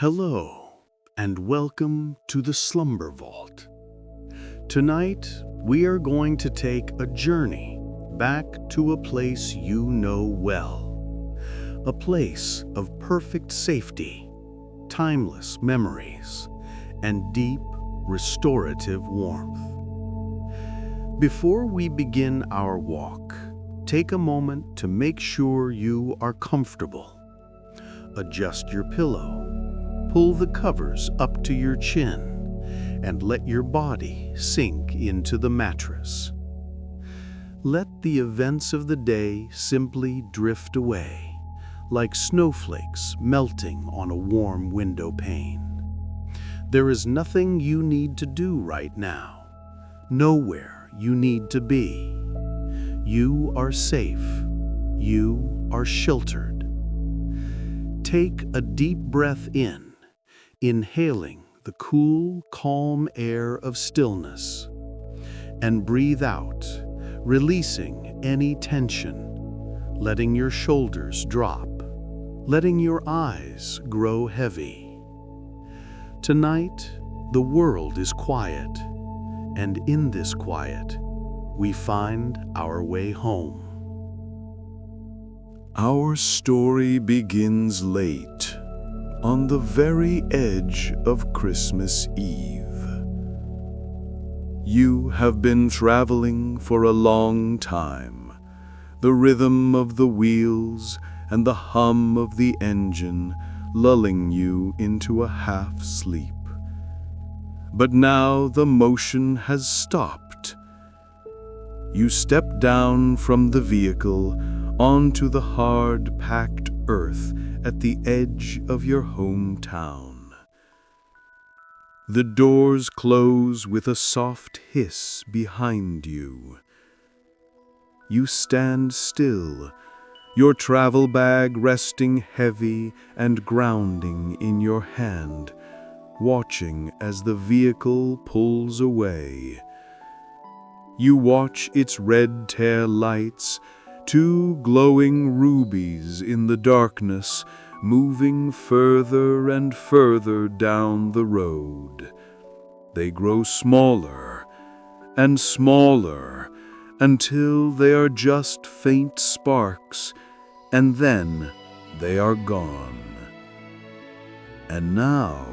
Hello, and welcome to the Slumber Vault. Tonight, we are going to take a journey back to a place you know well. A place of perfect safety, timeless memories, and deep, restorative warmth. Before we begin our walk, take a moment to make sure you are comfortable. Adjust your pillow. Pull the covers up to your chin and let your body sink into the mattress. Let the events of the day simply drift away, like snowflakes melting on a warm window pane. There is nothing you need to do right now, nowhere you need to be. You are safe. You are sheltered. Take a deep breath in, inhaling the cool, calm air of stillness, and breathe out, releasing any tension, letting your shoulders drop, letting your eyes grow heavy. Tonight, the world is quiet, and in this quiet, we find our way home. Our story begins late, on the very edge of Christmas Eve. You have been traveling for a long time, the rhythm of the wheels and the hum of the engine lulling you into a half-sleep. But now the motion has stopped. You step down from the vehicle onto the hard, packed earth at the edge of your hometown. The doors close with a soft hiss behind you. You stand still, your travel bag resting heavy and grounding in your hand, watching as the vehicle pulls away. You watch its red tail lights, two glowing rubies in the darkness, moving further and further down the road. They grow smaller and smaller until they are just faint sparks, and then they are gone. And now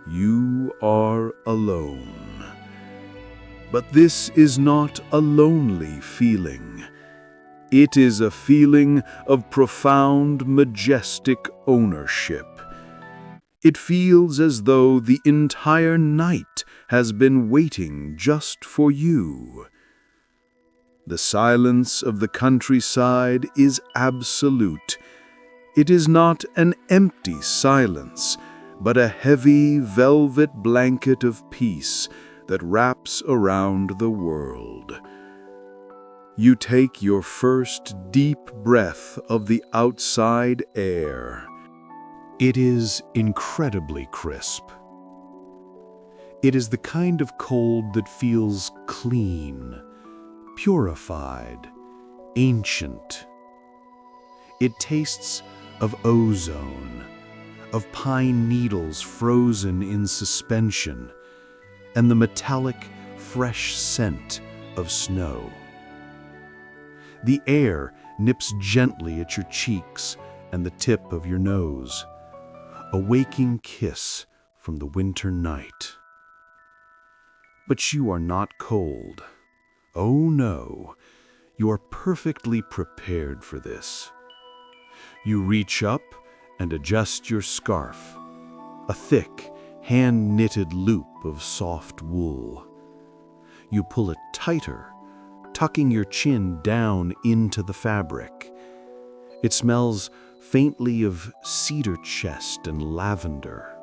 you are alone. But this is not a lonely feeling. It is a feeling of profound, majestic ownership. It feels as though the entire night has been waiting just for you. The silence of the countryside is absolute. It is not an empty silence, but a heavy velvet blanket of peace that wraps around the world. You take your first deep breath of the outside air. It is incredibly crisp. It is the kind of cold that feels clean, purified, ancient. It tastes of ozone, of pine needles frozen in suspension, and the metallic, fresh scent of snow. The air nips gently at your cheeks and the tip of your nose, a waking kiss from the winter night. But you are not cold. Oh no, you are perfectly prepared for this. You reach up and adjust your scarf, a thick, hand-knitted loop of soft wool. You pull it tighter, tucking your chin down into the fabric. It smells faintly of cedar chest and lavender.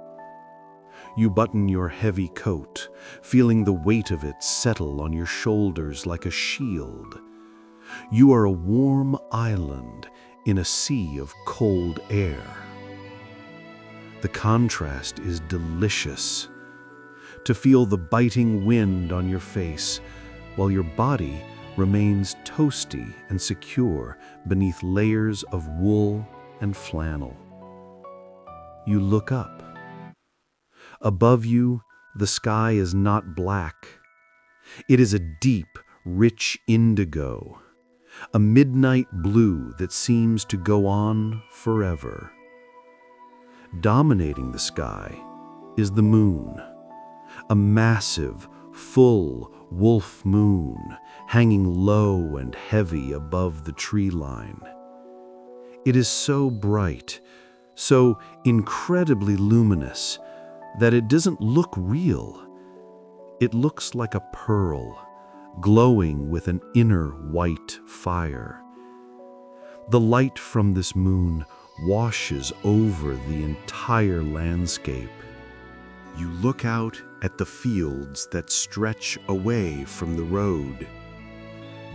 You button your heavy coat, feeling the weight of it settle on your shoulders like a shield. You are a warm island in a sea of cold air. The contrast is delicious. To feel the biting wind on your face while your body remains toasty and secure beneath layers of wool and flannel. You look up. Above you, the sky is not black. It is a deep, rich indigo, a midnight blue that seems to go on forever. Dominating the sky is the moon, a massive, full wolf moon hanging low and heavy above the tree line. It is so bright, so incredibly luminous, that it doesn't look real. It looks like a pearl, glowing with an inner white fire. The light from this moon washes over the entire landscape. You look out at the fields that stretch away from the road.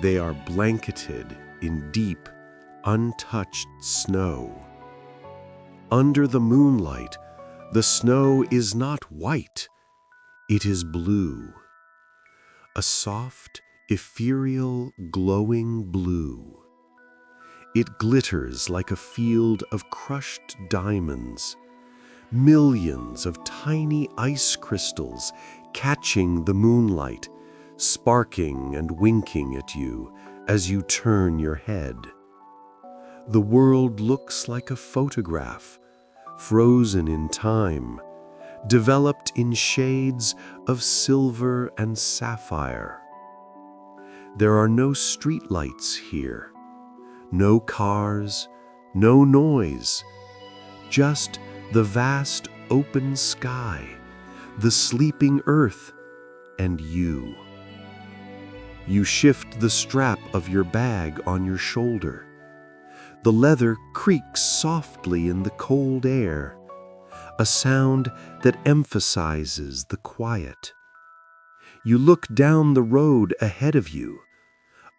They are blanketed in deep, untouched snow. Under the moonlight, the snow is not white, it is blue. A soft, ethereal, glowing blue. It glitters like a field of crushed diamonds, millions of tiny ice crystals catching the moonlight, sparking and winking at you as you turn your head. The world looks like a photograph, frozen in time, developed in shades of silver and sapphire. There are no streetlights here, no cars, no noise, just the vast open sky, the sleeping earth, and you. You shift the strap of your bag on your shoulder. The leather creaks softly in the cold air, a sound that emphasizes the quiet. You look down the road ahead of you,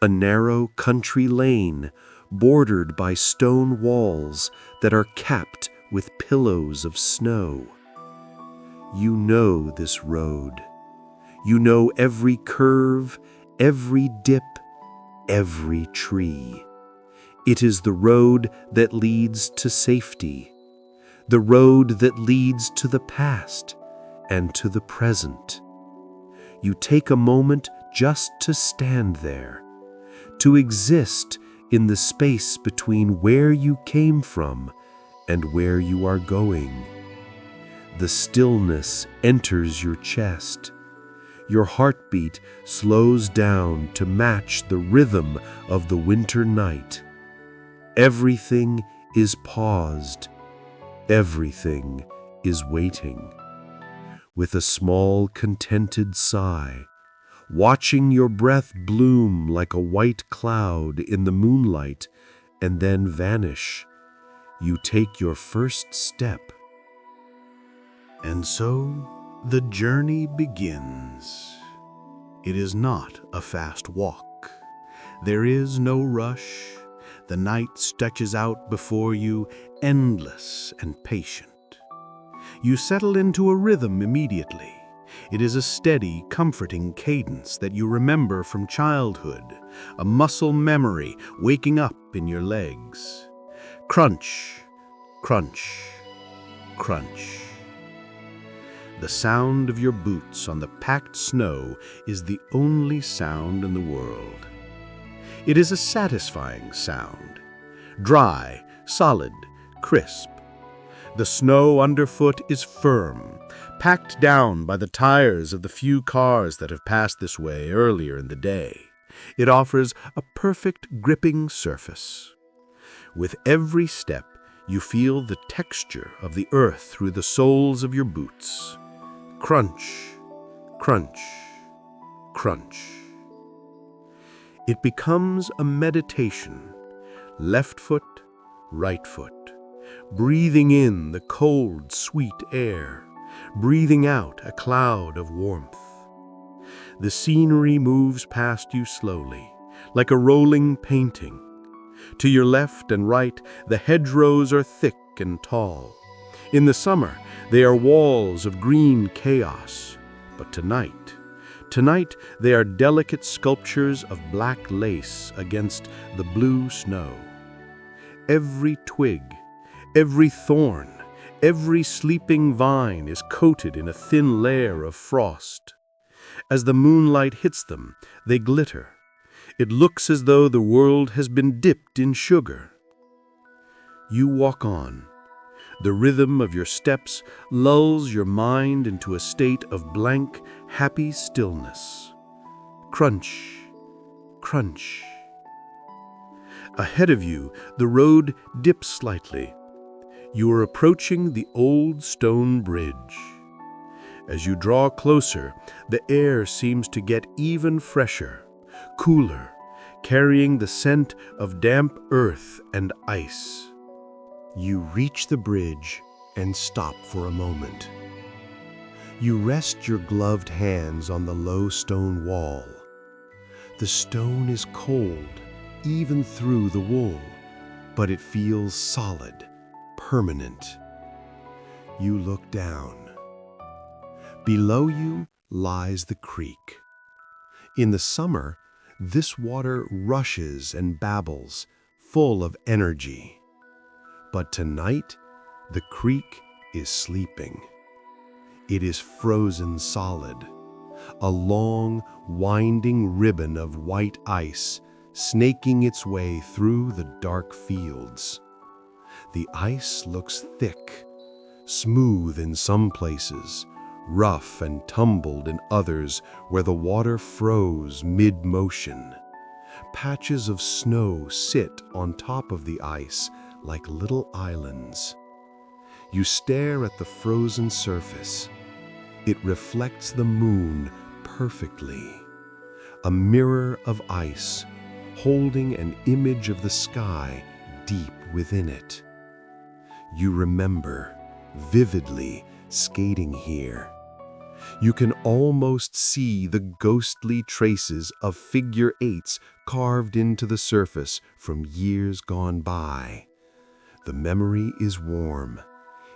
a narrow country lane bordered by stone walls that are capped with pillows of snow. You know this road. You know every curve, every dip, every tree. It is the road that leads to safety, the road that leads to the past and to the present. You take a moment just to stand there, to exist in the space between where you came from and where you are going. The stillness enters your chest. Your heartbeat slows down to match the rhythm of the winter night. Everything is paused. Everything is waiting. With a small, contented sigh, watching your breath bloom like a white cloud in the moonlight and then vanish, you take your first step. And so the journey begins. It is not a fast walk. There is no rush. The night stretches out before you, endless and patient. You settle into a rhythm immediately. It is a steady, comforting cadence that you remember from childhood, a muscle memory waking up in your legs. Crunch, crunch, crunch. The sound of your boots on the packed snow is the only sound in the world. It is a satisfying sound. Dry, solid, crisp. The snow underfoot is firm, packed down by the tires of the few cars that have passed this way earlier in the day. It offers a perfect gripping surface. With every step, you feel the texture of the earth through the soles of your boots. Crunch, crunch, crunch. It becomes a meditation. Left foot, right foot. Breathing in the cold, sweet air. Breathing out a cloud of warmth. The scenery moves past you slowly, like a rolling painting. To your left and right, the hedgerows are thick and tall. In the summer, they are walls of green chaos. But tonight they are delicate sculptures of black lace against the blue snow. Every twig, every thorn, Every sleeping vine is coated in a thin layer of frost. As the moonlight hits them, they glitter. It looks as though the world has been dipped in sugar. You walk on. The rhythm of your steps lulls your mind into a state of blank, happy stillness. Crunch, crunch. Ahead of you, the road dips slightly. You are approaching the old stone bridge. As you draw closer, the air seems to get even fresher, cooler, carrying the scent of damp earth and ice. You reach the bridge and stop for a moment. You rest your gloved hands on the low stone wall. The stone is cold, even through the wool, but it feels solid, permanent. You look down. Below you lies the creek. In the summer, this water rushes and babbles, full of energy. But tonight, the creek is sleeping. It is frozen solid, a long, winding ribbon of white ice snaking its way through the dark fields. The ice looks thick, smooth in some places, rough and tumbled in others where the water froze mid-motion. Patches of snow sit on top of the ice like little islands. You stare at the frozen surface. It reflects the moon perfectly, a mirror of ice, holding an image of the sky deep within it. You remember, vividly, skating here. You can almost see the ghostly traces of figure eights carved into the surface from years gone by. The memory is warm.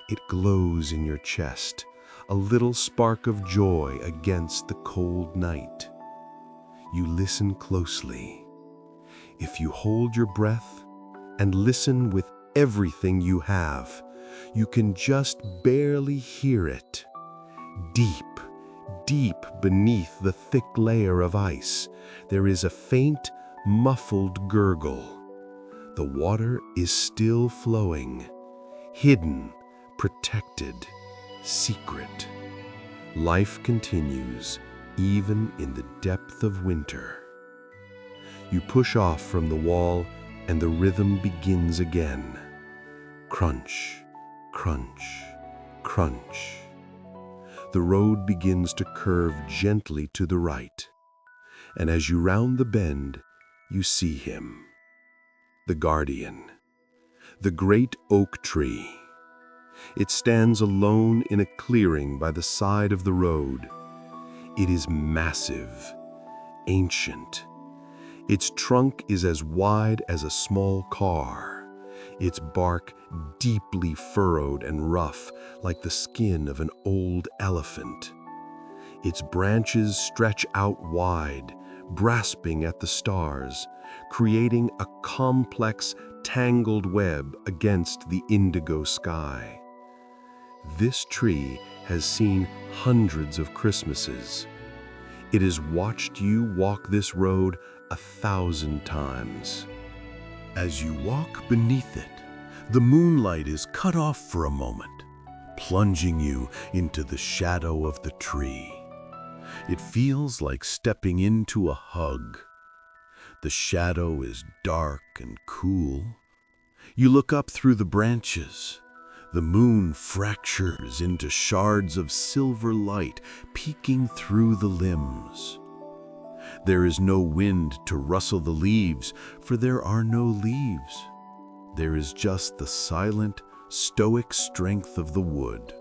It glows in your chest, a little spark of joy against the cold night. You listen closely. If you hold your breath and listen with everything you have, you can just barely hear it. Deep, deep beneath the thick layer of ice, there is a faint, muffled gurgle. The water is still flowing, hidden, protected, secret. Life continues, even in the depth of winter. You push off from the wall, and the rhythm begins again. Crunch, crunch, crunch. The road begins to curve gently to the right, and as you round the bend, you see him. The guardian, the great oak tree. It stands alone in a clearing by the side of the road. It is massive, ancient. Its trunk is as wide as a small car, its bark deeply furrowed and rough like the skin of an old elephant. Its branches stretch out wide, grasping at the stars, creating a complex, tangled web against the indigo sky. This tree has seen hundreds of Christmases. It has watched you walk this road 1,000 times. As you walk beneath it, the moonlight is cut off for a moment, plunging you into the shadow of the tree. It feels like stepping into a hug. The shadow is dark and cool. You look up through the branches. The moon fractures into shards of silver light peeking through the limbs. There is no wind to rustle the leaves, for there are no leaves. There is just the silent, stoic strength of the wood.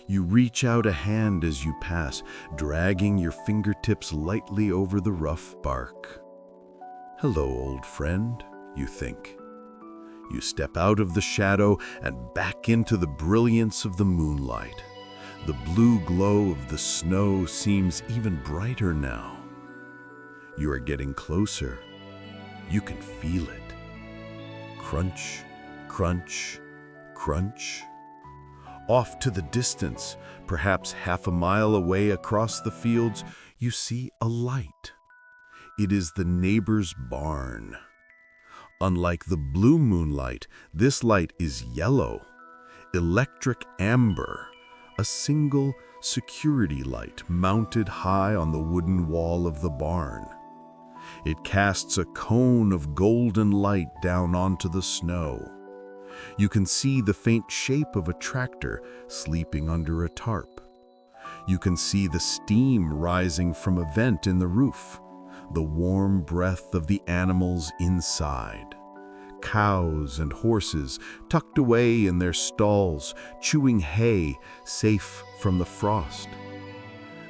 You reach out a hand as you pass, dragging your fingertips lightly over the rough bark. Hello, old friend, you think. You step out of the shadow and back into the brilliance of the moonlight. The blue glow of the snow seems even brighter now. You are getting closer. You can feel it. Crunch, crunch, crunch. Off to the distance, perhaps half a mile away across the fields, you see a light. It is the neighbor's barn. Unlike the blue moonlight, this light is yellow, electric amber, a single security light mounted high on the wooden wall of the barn. It casts a cone of golden light down onto the snow. You can see the faint shape of a tractor sleeping under a tarp. You can see the steam rising from a vent in the roof, the warm breath of the animals inside. Cows and horses tucked away in their stalls, chewing hay, safe from the frost.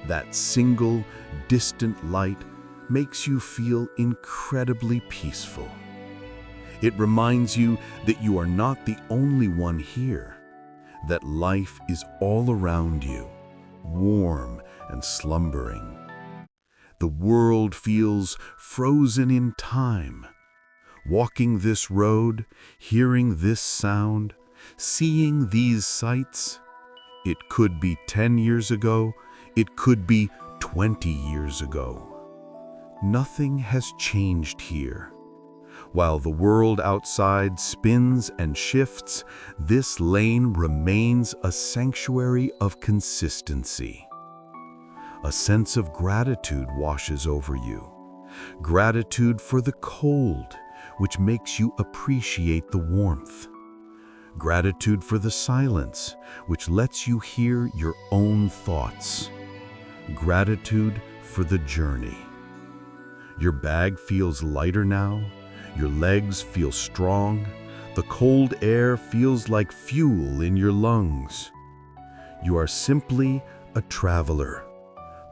That single, distant light makes you feel incredibly peaceful. It reminds you that you are not the only one here, that life is all around you, warm and slumbering. The world feels frozen in time. Walking this road, hearing this sound, seeing these sights, it could be 10 years ago, it could be 20 years ago. Nothing has changed here. While the world outside spins and shifts, this lane remains a sanctuary of consistency. A sense of gratitude washes over you. Gratitude for the cold, which makes you appreciate the warmth. Gratitude for the silence, which lets you hear your own thoughts. Gratitude for the journey. Your bag feels lighter now. Your legs feel strong. The cold air feels like fuel in your lungs. You are simply a traveler,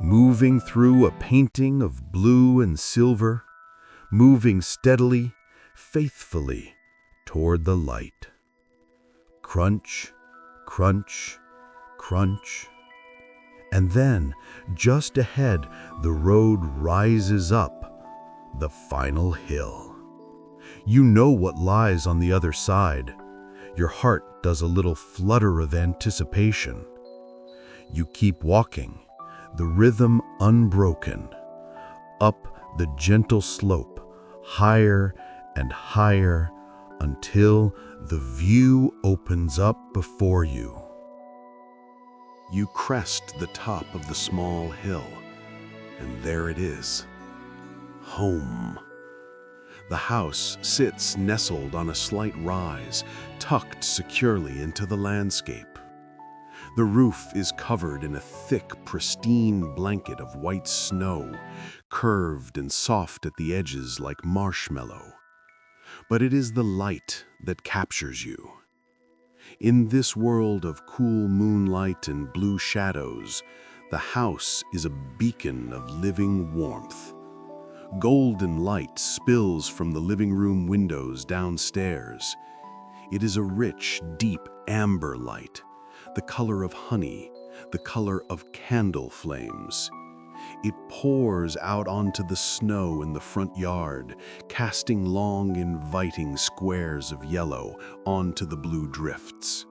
moving through a painting of blue and silver, moving steadily, faithfully toward the light. Crunch, crunch, crunch. And then, just ahead, the road rises up, the final hill. You know what lies on the other side. Your heart does a little flutter of anticipation. You keep walking, the rhythm unbroken, up the gentle slope, higher and higher, until the view opens up before you. You crest the top of the small hill, and there it is. Home. The house sits nestled on a slight rise, tucked securely into the landscape. The roof is covered in a thick, pristine blanket of white snow, curved and soft at the edges like marshmallow. But it is the light that captures you. In this world of cool moonlight and blue shadows, the house is a beacon of living warmth. Golden light spills from the living room windows downstairs. It is a rich, deep amber light, the color of honey, the color of candle flames. It pours out onto the snow in the front yard, casting long, inviting squares of yellow onto the blue drifts.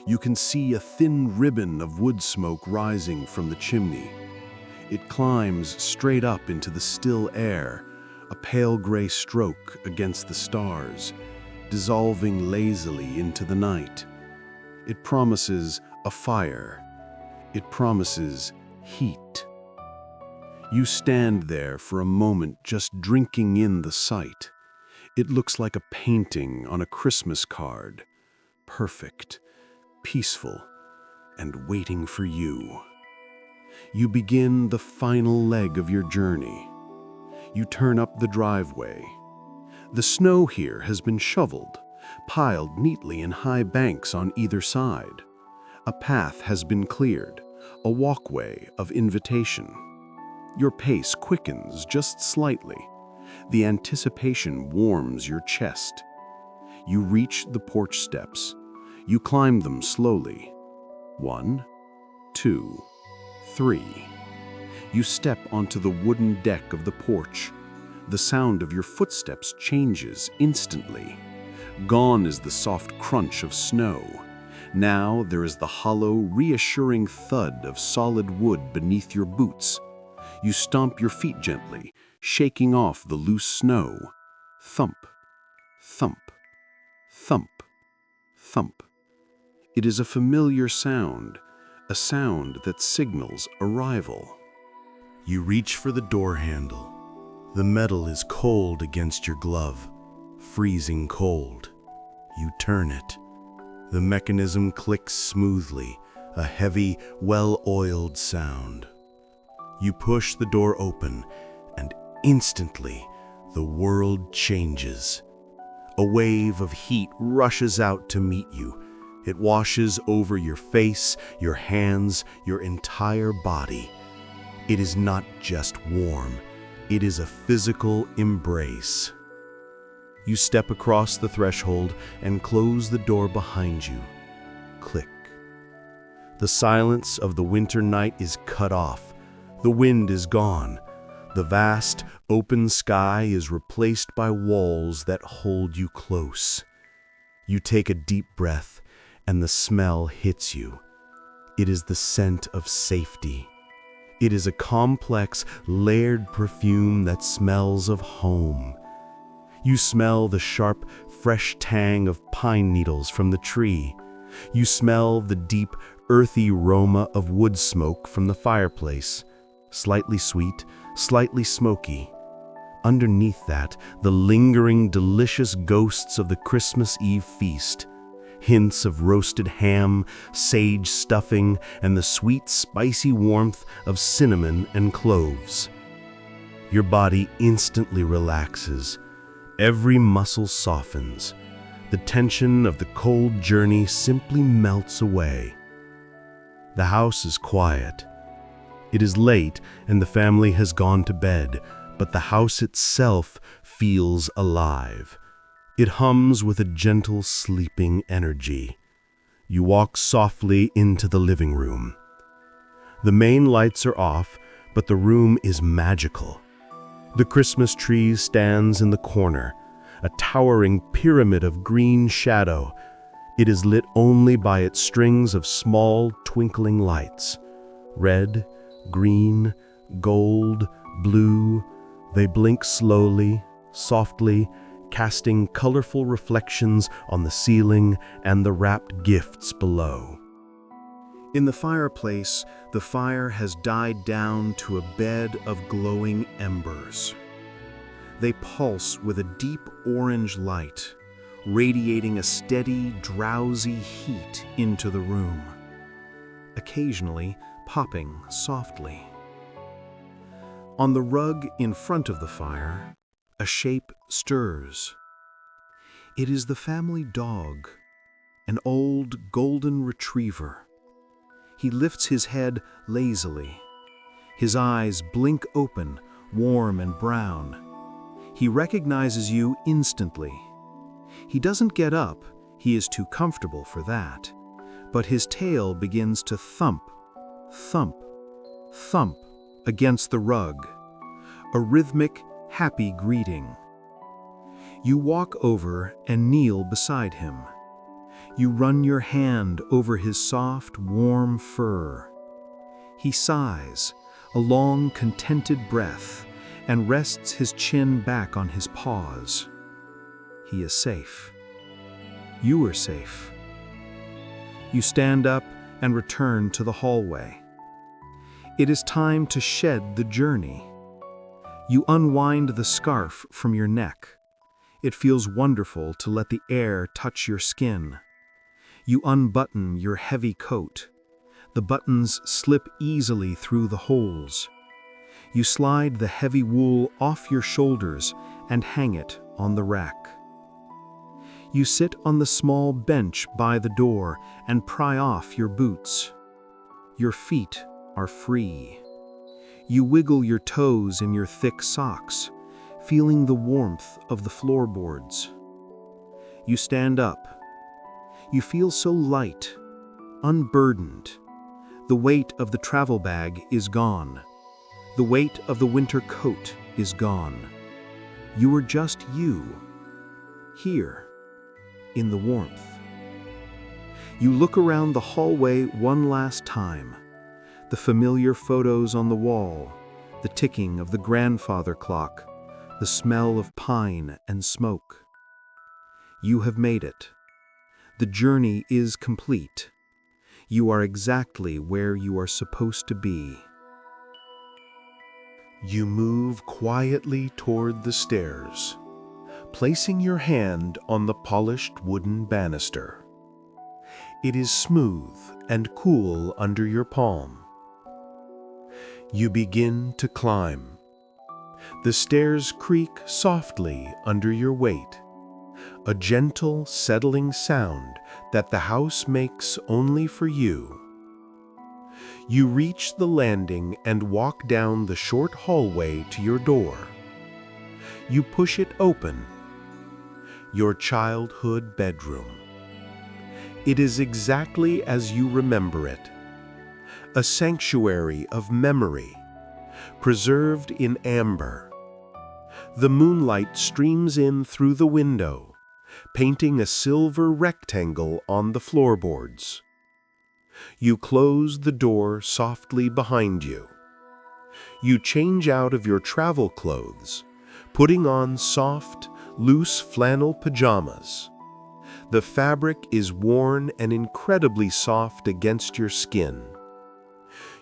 You can see a thin ribbon of wood smoke rising from the chimney. It climbs straight up into the still air, a pale gray stroke against the stars, dissolving lazily into the night. It promises a fire. It promises heat. You stand there for a moment just drinking in the sight. It looks like a painting on a Christmas card, perfect, peaceful, and waiting for you. You begin the final leg of your journey. You turn up the driveway. The snow here has been shoveled, piled neatly in high banks on either side. A path has been cleared, a walkway of invitation. Your pace quickens just slightly. The anticipation warms your chest. You reach the porch steps. You climb them slowly. 1, 2, 3. You step onto the wooden deck of the porch. The sound of your footsteps changes instantly. Gone is the soft crunch of snow. Now there is the hollow, reassuring thud of solid wood beneath your boots. You stomp your feet gently, shaking off the loose snow. Thump, thump, thump, thump. It is a familiar sound, a sound that signals arrival. You reach for the door handle. The metal is cold against your glove, freezing cold. You turn it. The mechanism clicks smoothly, a heavy, well-oiled sound. You push the door open, and instantly, the world changes. A wave of heat rushes out to meet you. It washes over your face, your hands, your entire body. It is not just warm, it is a physical embrace. You step across the threshold and close the door behind you. Click. The silence of the winter night is cut off. The wind is gone. The vast, open sky is replaced by walls that hold you close. You take a deep breath, and the smell hits you. It is the scent of safety. It is a complex, layered perfume that smells of home. You smell the sharp, fresh tang of pine needles from the tree. You smell the deep, earthy aroma of wood smoke from the fireplace. Slightly sweet, slightly smoky. Underneath that, the lingering, delicious ghosts of the Christmas Eve feast. Hints of roasted ham, sage stuffing, and the sweet, spicy warmth of cinnamon and cloves. Your body instantly relaxes. Every muscle softens. The tension of the cold journey simply melts away. The house is quiet. It is late and the family has gone to bed, but the house itself feels alive. It hums with a gentle, sleeping energy. You walk softly into the living room. The main lights are off, but the room is magical. The Christmas tree stands in the corner, a towering pyramid of green shadow. It is lit only by its strings of small, twinkling lights. Red, green, gold, blue. They blink slowly, softly, casting colorful reflections on the ceiling and the wrapped gifts below. In the fireplace, the fire has died down to a bed of glowing embers. They pulse with a deep orange light, radiating a steady, drowsy heat into the room, occasionally popping softly. On the rug in front of the fire, a shape stirs. It is the family dog, an old golden retriever. He lifts his head lazily. His eyes blink open, warm and brown. He recognizes you instantly. He doesn't get up, he is too comfortable for that. But his tail begins to thump, thump, thump against the rug. A rhythmic, happy greeting. You walk over and kneel beside him. You run your hand over his soft, warm fur. He sighs, a long, contented breath, and rests his chin back on his paws. He is safe. You are safe. You stand up and return to the hallway. It is time to shed the journey. You unwind the scarf from your neck. It feels wonderful to let the air touch your skin. You unbutton your heavy coat. The buttons slip easily through the holes. You slide the heavy wool off your shoulders and hang it on the rack. You sit on the small bench by the door and pry off your boots. Your feet are free. You wiggle your toes in your thick socks, feeling the warmth of the floorboards. You stand up. You feel so light, unburdened. The weight of the travel bag is gone. The weight of the winter coat is gone. You are just you, here, in the warmth. You look around the hallway one last time. The familiar photos on the wall, the ticking of the grandfather clock, the smell of pine and smoke. You have made it. The journey is complete. You are exactly where you are supposed to be. You move quietly toward the stairs, placing your hand on the polished wooden banister. It is smooth and cool under your palm. You begin to climb. The stairs creak softly under your weight, a gentle, settling sound that the house makes only for you. You reach the landing and walk down the short hallway to your door. You push it open. Your childhood bedroom. It is exactly as you remember it. A sanctuary of memory, preserved in amber. The moonlight streams in through the window, painting a silver rectangle on the floorboards. You close the door softly behind you. You change out of your travel clothes, putting on soft, loose flannel pajamas. The fabric is worn and incredibly soft against your skin.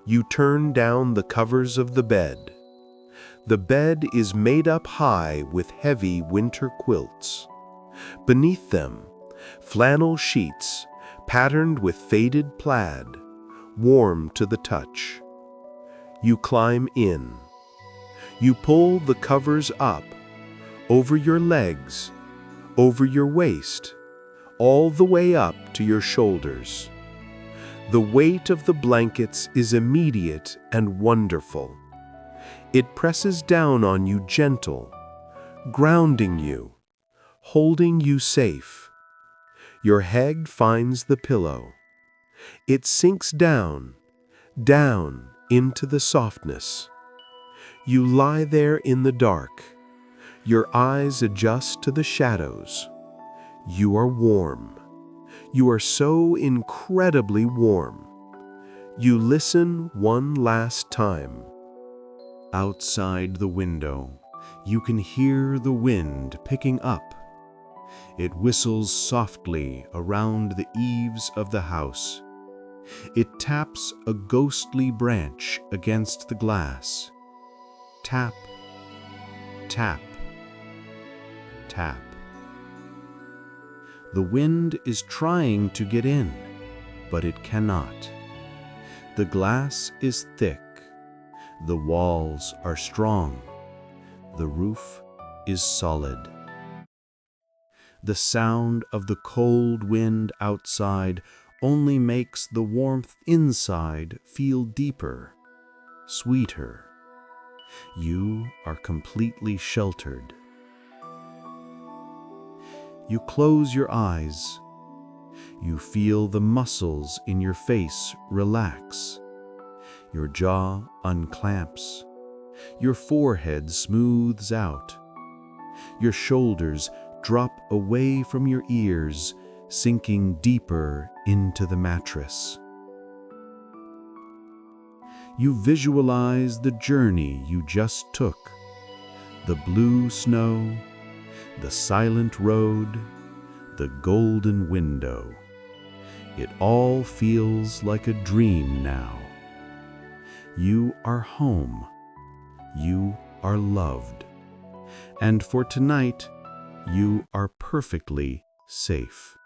You turn down the covers of the bed. The bed is made up high with heavy winter quilts. Beneath them, flannel sheets, patterned with faded plaid, warm to the touch. You climb in. You pull the covers up, over your legs, over your waist, all the way up to your shoulders. The weight of the blankets is immediate and wonderful. It presses down on you gentle, grounding you, holding you safe. Your head finds the pillow. It sinks down, down into the softness. You lie there in the dark. Your eyes adjust to the shadows. You are warm. You are so incredibly warm. You listen one last time. Outside the window, you can hear the wind picking up. It whistles softly around the eaves of the house. It taps a ghostly branch against the glass. Tap, tap, tap. The wind is trying to get in, but it cannot. The glass is thick. The walls are strong. The roof is solid. The sound of the cold wind outside only makes the warmth inside feel deeper, sweeter. You are completely sheltered. You close your eyes. You feel the muscles in your face relax. Your jaw unclamps. Your forehead smooths out. Your shoulders drop away from your ears, sinking deeper into the mattress. You visualize the journey you just took. The blue snow, the silent road, the golden window. It all feels like a dream now. You are home. You are loved. And for tonight, you are perfectly safe.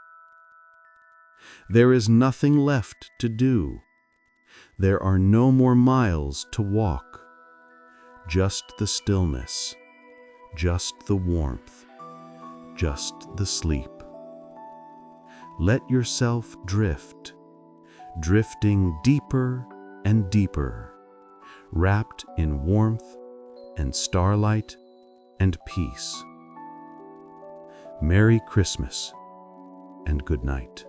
There is nothing left to do. There are no more miles to walk. Just the stillness, just the warmth, just the sleep. Let yourself drift, drifting deeper and deeper, wrapped in warmth and starlight and peace. Merry Christmas and good night.